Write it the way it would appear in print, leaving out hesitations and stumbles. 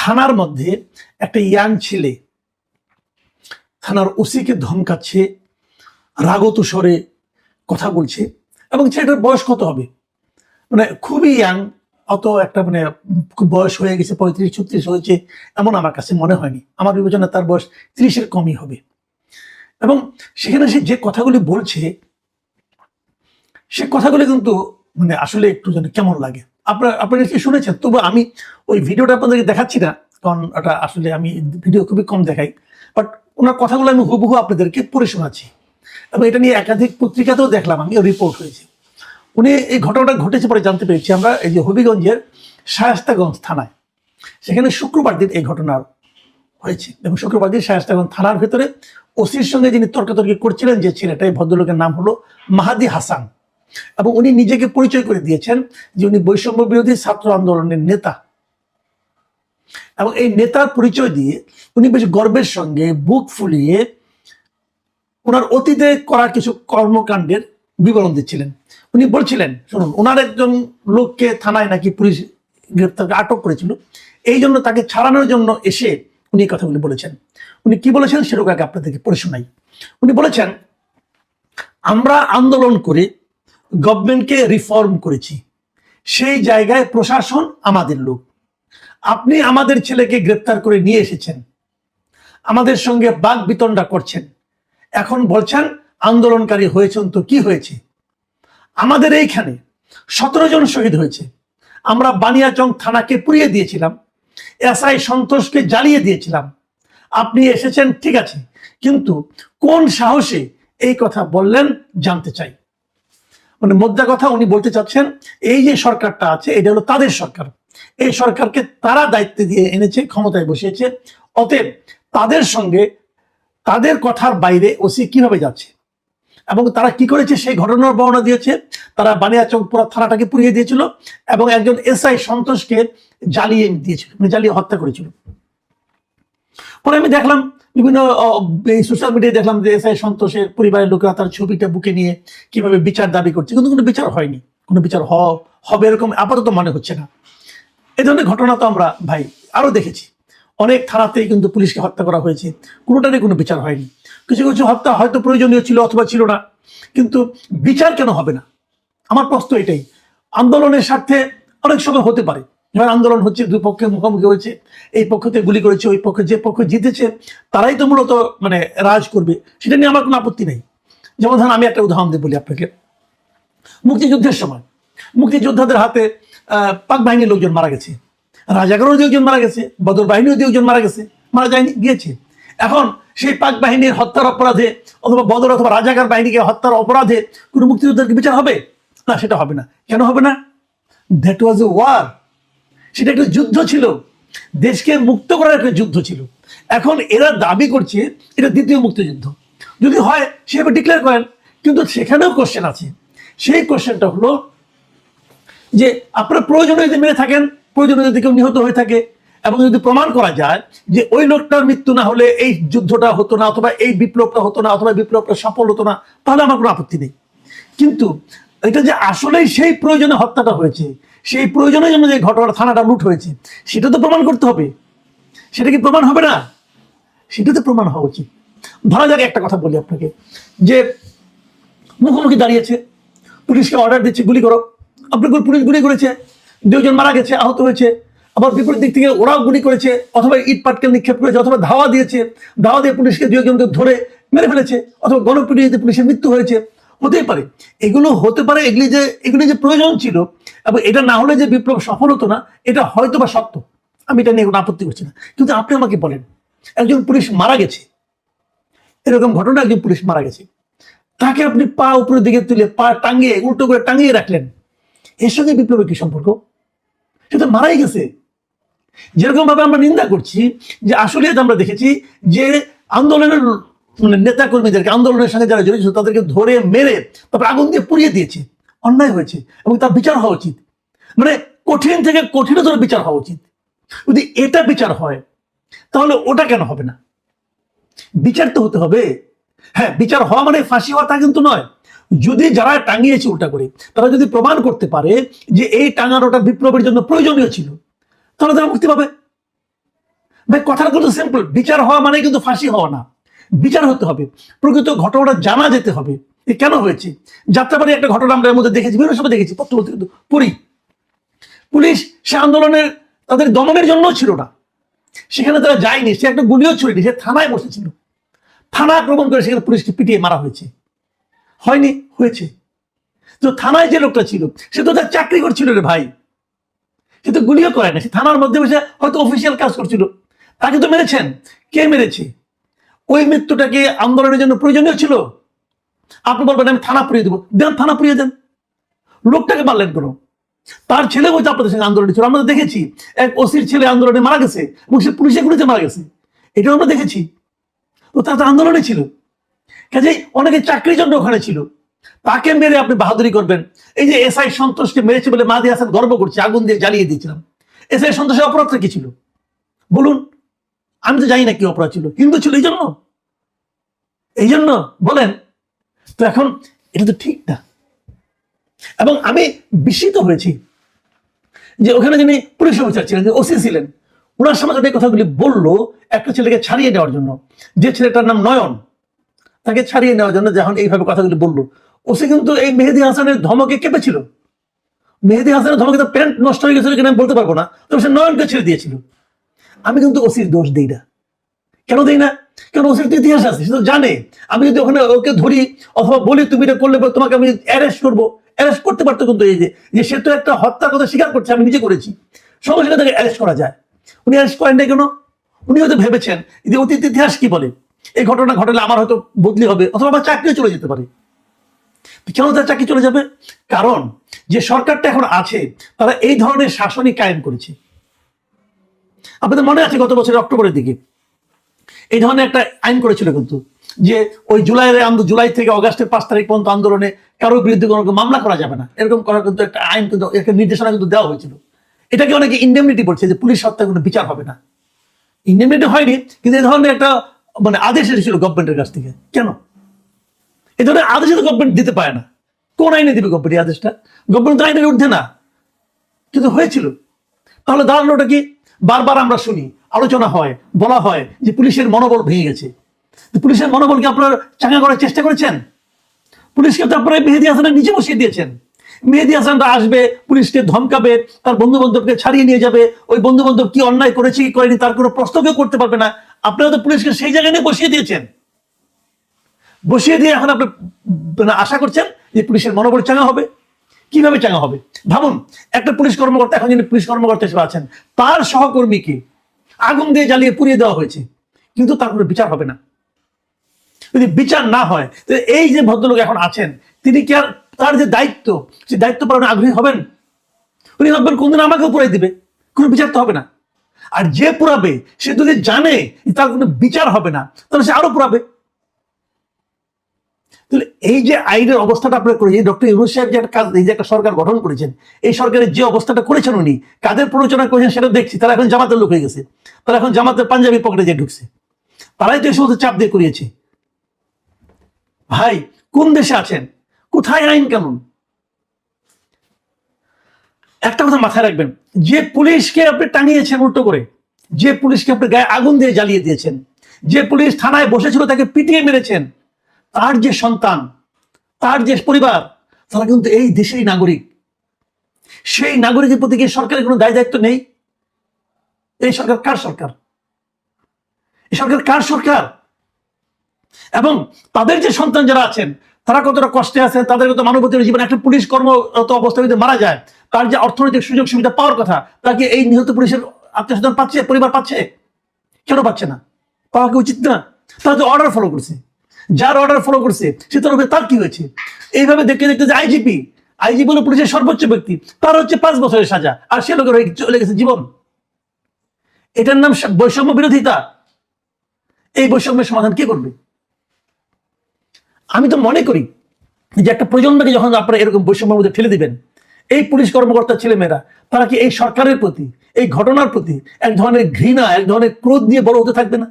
থানার মধ্যে একটা ইয়াং ছেলে থানার ওসিকে ধমকাচ্ছে, রাগত স্বরে কথা বলছে, এবং ছেলেটার বয়স কত হবে, মানে খুবই ইয়াং, অত একটা মানে খুব বয়স হয়ে গেছে, 35-36 হয়েছে এমন আমার কাছে মনে হয়নি। আমার বিবেচনা তার বয়স 30-এর কমই হবে। এবং সেখানে সে যে কথাগুলি বলছে, সে কথাগুলি কিন্তু মানে আসলে একটু যেন কেমন লাগে। আপনারা কি শুনেছেন? তবু আমি ওই ভিডিওটা আপনাদেরকে দেখাচ্ছি না, কারণ ওটা আসলে আমি ভিডিও খুবই কম দেখাই, বাট ওনার কথাগুলো আমি হুবহু আপনাদেরকে পড়ে শোনাচ্ছি। এবং এটা নিয়ে একাধিক পত্রিকাতেও দেখলাম, আমি রিপোর্ট হয়েছে। উনি এই ঘটনাটা ঘটেছে পরে জানতে পেরেছি আমরা, এই যে হবিগঞ্জের শায়েস্তাগঞ্জ থানায়, সেখানে শুক্রবার দিন এই ঘটনা হয়েছে। এবং শুক্রবার দিন শায়েস্তাগঞ্জ থানার ভেতরে ওসির সঙ্গে যিনি তর্কাতর্কি করছিলেন যে ছেলেটা, এই ভদ্রলোকের নাম হলো মাহাদি হাসান, এবং উনি নিজেকে পরিচয় করে দিয়েছেন যে উনি বৈষম্য বিরোধী ছাত্র আন্দোলনের নেতা। এবং এই নেতার পরিচয় দিয়ে উনি বেশ গর্বের সঙ্গে বুক ফুলিয়ে ওনার অতীতে করা কিছু কর্মকাণ্ডের বিবরণ দিচ্ছিলেন। উনি বলছিলেন, শুনুন, ওনার একজন লোককে থানায় নাকি পুলিশ গ্রেপ্তার আটক করেছিল, এই জন্য তাকে ছাড়ানোর জন্য এসে উনি এই কথাগুলি বলেছেন। উনি কি বলেছেন সেরকম আগে আপনাদেরকে পড়ে শোনাই। উনি বলেছেন, আমরা আন্দোলন করে গভর্নমেন্টকে রিফর্ম করেছি, সেই জায়গায় প্রশাসন আমাদের লোক। আপনি আমাদের ছেলেকে গ্রেপ্তার করে নিয়ে এসেছেন, আমাদের সঙ্গে বাক বিতণ্ডা করছেন, এখন বলছেন আন্দোলনকারী হয়েছেন, তো কি হয়েছে? আমাদের এইখানে 17 জন শহীদ হয়েছে। আমরা বানিয়াচং থানাকে পুড়িয়ে দিয়েছিলাম, এসআই সন্তোষকে জ্বালিয়ে দিয়েছিলাম। আপনি এসেছেন ঠিক আছে, কিন্তু কোন সাহসে এই কথা বললেন জানতে চাই। মানে মোদ্দা কথা উনি বলতে চাচ্ছেন, এই যে সরকারটা আছে এটা হলো তাদের সরকার, এই সরকারকে তারা দায়িত্ব দিয়ে এনেছে, ক্ষমতায় বসিয়েছে, অতএব তাদের সঙ্গে তাদের কথার বাইরে ওসি কিভাবে যাচ্ছে এবং তারা কি করেছে সেই ঘটনার বর্ণনা দিয়েছে। তারা বানিয়াচং পুরো থানাটাকে পুড়িয়ে দিয়েছিল এবং একজন এসআই সন্তোষকে জ্বালিয়ে দিয়েছিল, মানে জ্বালিয়ে হত্যা করেছিল। পরে আমি দেখলাম বিভিন্ন সোশ্যাল মিডিয়ায় দেখলাম যে এসআই সন্তোষের পরিবারের লোকেরা তার ছবিটা বুকে নিয়ে কিভাবে বিচার দাবি করছে, কিন্তু কোনো বিচার হয়নি, কোনো বিচার হবে এরকম আপাতত মনে হচ্ছে না। এই ধরনের ঘটনা তো আমরা ভাই আরো দেখেছি, অনেক থানাতেই কিন্তু পুলিশকে হত্যা করা হয়েছে, কোনোটারই কোনো বিচার হয়নি। কিছু কিছু হত্যা হয়তো প্রয়োজনীয় ছিল অথবা ছিল না, কিন্তু বিচার কেন হবে না? আমার প্রশ্ন এটাই। আন্দোলনের স্বার্থে অনেক সময় হতে পারে, এবার আন্দোলন হচ্ছে, দুই পক্ষে মুখোমুখি হয়েছে, এই পক্ষতে গুলি করেছে, ওই পক্ষে যে পক্ষ জিতেছে তারাই তো মূলত মানে রাজ করবে, সেটা নিয়ে আমার কোনো আপত্তি নেই। যেমন ধরুন আমি একটা উদাহরণ দিয়ে বলি আপনাকে, মুক্তিযুদ্ধের সময় মুক্তিযোদ্ধাদের হাতে পাক বাহিনীর লোকজন মারা গেছে, রাজাকারও 2 জন মারা গেছে, বদর বাহিনীও 2 জন মারা গেছে, মারা যায়নি, গিয়েছে। এখন সেই পাক বাহিনীর হত্যার অপরাধে অথবা বদর অথবা রাজাকার বাহিনীকে হত্যার অপরাধে কোনো মুক্তিযোদ্ধাকে বিচার হবে না? সেটা হবে না। কেন হবে না? দ্যাট ওয়াজ এ ওয়ার, সেটা একটা যুদ্ধ ছিল, দেশকে মুক্ত করার একটা যুদ্ধ ছিল। এখন এরা দাবি করছে এটা দ্বিতীয় মুক্তিযুদ্ধ, যদি হয় সেভাবে ডিক্লেয়ার করেন, কিন্তু সেখানেও কোশ্চেন আছে। সেই কোশ্চেনটা হলো যে আপনারা প্রয়োজনে যদি মেরে থাকেন, প্রয়োজনে যদি কেউ নিহত হয়ে থাকে এবং যদি প্রমাণ করা যায় যে ওই লোকটার মৃত্যু না হলে এই যুদ্ধটা হতো না, অথবা এই বিপ্লবটা হতো না, অথবা বিপ্লবটা সফল হতো না, তাহলে আমার কোনো আপত্তি নেই। কিন্তু এটা যে আসলেই সেই প্রয়োজনে হত্যাটা হয়েছে, সেই প্রয়োজনের জন্য যে ঘটনা থানাটা লুট হয়েছে, সেটা তো প্রমাণ করতে হবে। সেটা কি প্রমাণ হবে না? সেটা তো প্রমাণ হওয়া উচিত। ধরা যাক একটা কথা বলি আপনাকে, যে মুখোমুখি দাঁড়িয়েছে, পুলিশকে অর্ডার দিচ্ছে গুলি করো, আপনি পুলিশ গুলি করেছে, 2 জন মারা গেছে, আহত হয়েছে, আবার বিপরীত দিক থেকে ওরাও গুলি করেছে, অথবা ইট পাটকেল নিক্ষেপ করেছে, অথবা ধাওয়া দিয়েছে, ধাওয়া দিয়ে পুলিশকে 2 জনকে ধরে মেরে ফেলেছে, অথবা গণপিটুনিতে পুলিশের মৃত্যু হয়েছে, হতেই পারে। এগুলো হতে পারে, এগুলি যে প্রয়োজন ছিল এবং এটা না হলে যে বিপ্লব সফল হতো না, এটা হয়তো বা সত্য, আমি এটা নিয়ে কোনো আপত্তি করছি না। কিন্তু আপনি আমাকে বলেন, একজন পুলিশ মারা গেছে, এরকম ঘটনা, একজন পুলিশ মারা গেছে, তাকে আপনি পা উপরের দিকে তুলে পা টাঙিয়ে উল্টো করে টাঙিয়ে রাখলেন, এর সঙ্গে বিপ্লবের কি সম্পর্ক? সে তো মারাই গেছে। যেরকম ভাবে আমরা নিন্দা করছি যে আসলে আমরা দেখেছি যে আন্দোলনের মানে নেতা কর্মীদেরকে, আন্দোলনের সঙ্গে যারা জড়িত তাদেরকে ধরে মেরে তারপর আগুন দিয়ে পুড়িয়ে দিয়েছে, অন্যায় হয়েছে এবং তার বিচার হওয়া উচিত, মানে কঠিন থেকে কঠিনতর বিচার হওয়া উচিত। যদি এটা বিচার হয় তাহলে ওটা কেন হবে না? বিচার তো হতে হবে। হ্যাঁ, বিচার হওয়া মানে ফাঁসি হওয়া তা কিন্তু নয়। যদি যারা টাঙিয়েছে উল্টা করে তারা যদি প্রমাণ করতে পারে যে এই টাঙানোটা বিপ্লবের জন্য প্রয়োজনীয় ছিল, তাহলে তারা মুক্তি পাবে। ভাই কথাটা কিন্তু সিম্পল, বিচার হওয়া মানে কিন্তু ফাঁসি হওয়া না, বিচার হতে হবে, প্রকৃত ঘটনাটা জানা যেতে হবে এ কেন হয়েছে। যাত্রাবাড়ি একটা ঘটনা আমরা এর মধ্যে দেখেছি, বিভিন্ন সময় দেখেছি, পত্রপত্রিকা কিন্তু পড়ি। পুলিশ সে আন্দোলনের তাদের দমনের জন্য ছিল না, সেখানে তারা যায়নি, সে একটা গুলিও ছুড়েনি, সে থানায় বসেছিল, থানা আক্রমণ করে সেখানে পুলিশকে পিটিয়ে মারা হয়েছে। হয়নি? হয়েছে। তো থানায় যে লোকটা ছিল সে তো তার চাকরি করছিল রে ভাই, সে তো গুলিও করে না, সে থানার মধ্যে বসে হয়তো অফিসিয়াল কাজ করছিল, তাকে তো মেরেছেন। কে মেরেছে? ওই মৃত্যুটাকে আন্দোলনের জন্য প্রয়োজনীয় ছিল? আপনি বলবেন আমি থানা পুড়িয়ে দেবো, দেন থানা পুড়িয়ে দেন, লোকটাকে মারলেন কেন? তার ছেলে হয়তো আপনাদের সঙ্গে আন্দোলনে ছিল, আমরা দেখেছি এক ওসির ছেলে আন্দোলনে মারা গেছে এবং সে পুলিশের গুলিতে মারা গেছে, এটাও আমরা দেখেছি। তো তার তো আন্দোলনে ছিল, কাজেই অনেকে চাকরির জন্য ওখানে ছিল, তাকে মেরে আপনি বাহাদুরি করবেন। এই যে এসআই সন্তোষকে মেরেছে বলে মাহদি হাসান গর্ব করছে, আগুন দিয়ে জ্বালিয়ে দিয়েছিলাম, এসআই সন্তোষের অপরাধটা কি ছিল বলুন? আমি তো জানি না কি অপরাধ ছিল, হিন্দু ছিল এই জন্য বলেন। তো এখন এটা তো ঠিক না, এবং আমি বিস্মিত হয়েছি যে ওখানে যিনি পুলিশ অফিসার ছিলেন, যে ওসি ছিলেন, ওনার সামনে এই কথাগুলি বললো একটা ছেলেকে ছাড়িয়ে নেওয়ার জন্য, যে ছেলেটার নাম নয়ন, তাকে ছাড়িয়ে নেওয়ার জন্য যখন এইভাবে কথাগুলি বললো, ওসি কিন্তু এই মেহেদী হাসানের ধমকে কেঁপেছিল। মেহেদী হাসানের ধমকে তো প্যান্ট নষ্ট হয়ে গেছিল কিনা আমি বলতে পারবো না, তবে সে নয়নকে ছেড়ে দিয়েছিল। আমি কিন্তু ওসির দোষ দিই না। কেন দিই না? কেন ওসির তো ইতিহাস আছে, সে তো জানে আমি যদি ওখানে ওকে ধরি অথবা বলি তুমি এটা করলে তোমাকে আমি অ্যারেস্ট করবো, অ্যারেস্ট করতে পারতো, কিন্তু এই যে সে তো একটা হত্যার কথা স্বীকার করছে, আমি নিজে করেছি, সঙ্গে সঙ্গে তাকে অ্যারেস্ট করা যায়। উনি অ্যারেস্ট করেন নাই কেন? উনি হয়তো ভেবেছেন যে অতীত ইতিহাস কি বলে, এই ঘটনা ঘটলে আমার হয়তো বদলি হবে অথবা আমার চাকরিও চলে যেতে পারে। কেন তার চাকরি চলে যাবে? কারণ যে সরকারটা এখন আছে তারা এই ধরনের শাসনই কায়েম করেছে। আপনাদের মনে আছে গত বছরের অক্টোবরের দিকে এই ধরনের একটা আইন করেছিল কিন্তু, যে ওই জুলাই থেকে অগাস্টের 5 তারিখ পর্যন্ত আন্দোলনে কারোর বিরুদ্ধে কোনো মামলা করা যাবে না, এরকম করার কিন্তু একটা আইন, কিন্তু একটা নির্দেশনা কিন্তু দেওয়া হয়েছিল। এটাকে অনেকে ইন্ডেমনিটি বলছে, যে পুলিশ হত্যার কোনো বিচার হবে না। ইন্ডেমনিটি হয়নি, কিন্তু এই ধরনের একটা আদেশ এসেছিল গভর্নমেন্টের কাছ থেকে। কেন এই ধরনের আদেশ তো গভর্নমেন্ট দিতে পারে না? কোন আইনে দিবে গভর্নমেন্ট এই আদেশটা? গভর্নমেন্ট আইনের ঊর্ধ্বে না, কিন্তু হয়েছিল। তাহলে দাঁড়ানোটা কি? বারবার আমরা শুনি, আলোচনা হয়, বলা হয় যে পুলিশের মনোবল ভেঙে গেছে। পুলিশের মনোবলকে আপনারা চাঙ্গা করার চেষ্টা করেছেন? পুলিশকে তো আপনারা মেহেদী হাসানের নিচে বসিয়ে দিয়েছেন। মেহেদী হাসানরা আসবে, পুলিশকে ধমকাবে, তার বন্ধু বান্ধবকে ছাড়িয়ে নিয়ে যাবে, ওই বন্ধু বান্ধব কি অন্যায় করেছে কি করেনি তার কোনো প্রশ্ন কেউ করতে পারবে না। আপনারা তো পুলিশকে সেই জায়গায় নিয়ে বসিয়ে দিয়েছেন, বসিয়ে দিয়ে এখন আপনি আশা করছেন যে পুলিশের মনোবল চাঙ্গা হবে। কিভাবে চাঙ্গা হবে? ভাবুন, একটা পুলিশ কর্মকর্তা, এখন যিনি পুলিশ কর্মকর্তা হিসেবে আছেন, তার সহকর্মীকে আগুন দিয়ে জ্বালিয়ে পুড়িয়ে দেওয়া হয়েছে, কিন্তু তার কোনো বিচার হবে না। যদি বিচার না হয়, এই যে ভদ্রলোক এখন আছেন, তিনি কি আর তার যে দায়িত্ব, সেই দায়িত্ব পালনে আগ্রহী হবেন? উনি ভাববেন কোনদিন আমাকেও পুরাই দিবে, কোনো বিচার তো হবে না। আর যে পুরাবে সে যদি জানে তার কোনো বিচার হবে না, তাহলে সে আরো পুরাবে। তাহলে এই যে আইনের অবস্থাটা আপনারা করেছেন, ডক্টর ইউনূস সাহেব যে একটা কাজ, এই যে একটা সরকার গঠন করেছেন, এই সরকারের যে অবস্থাটা করেছেন উনি কাদের প্ররোচনা করেছেন সেটা দেখছি। তারা এখন জামাতের লোক হয়ে গেছে, তারা এখন জামাতের পাঞ্জাবি পকেটে যে ঢুকছে, তারাই তো এই সমস্ত চাপ দিয়ে করিয়েছে। ভাই কোন দেশে আছেন? কোথায় আইন কানুন? একটা কথা মাথায় রাখবেন, যে পুলিশকে আপনি টাঙিয়েছেন উল্টো করে, যে পুলিশকে আপনি গায়ে আগুন দিয়ে জ্বালিয়ে দিয়েছেন, যে পুলিশ থানায় বসেছিল তাকে পিটিয়ে মেরেছেন, তার যে সন্তান, তার যে পরিবার, তারা কিন্তু এই দেশেরই নাগরিক। সেই নাগরিকের প্রতি কি সরকারের কোনো দায় দায়িত্ব নেই? এই সরকার কার সরকার? এই সরকার কার সরকার? এবং তাদের যে সন্তান যারা আছেন তারা কতটা কষ্টে আছেন, তাদের কত মানবতার জীবন। একটা পুলিশ কর্মরত অবস্থায় যদি মারা যায়, তার যে অর্থনৈতিক সুযোগ সুবিধা পাওয়ার কথা, তাকে এই নিহত পুলিশের আত্মীয় স্বজন পাচ্ছে, পরিবার পাচ্ছে? কেন পাচ্ছে না? পাওয়া কি উচিত না? তারা তো অর্ডার ফলো করছে, যার অর্ডার ফলো করছে সে তার কি হয়েছে? এইভাবে দেখতে দেখতে যে আইজিপি হলো পুলিশের সর্বোচ্চ ব্যক্তি, তার হচ্ছে 5 বছরের সাজা, আর সে লোকের চলে গেছে জীবন। এটার নাম বৈষম্য বিরোধিতা। এই বৈষম্যের সমাধান কে করবে? আমি তো মনে করি যে একটা প্রজন্মকে যখন আপনারা এরকম বৈষম্যের মধ্যে ঠেলে দিবেন, এই পুলিশ কর্মকর্তা ছেলেমেয়েরা তারা কি এই সরকারের প্রতি, এই ঘটনার প্রতি এক ধরনের ঘৃণা, এক ধরনের ক্রোধ নিয়ে বড় হতে থাকবে না?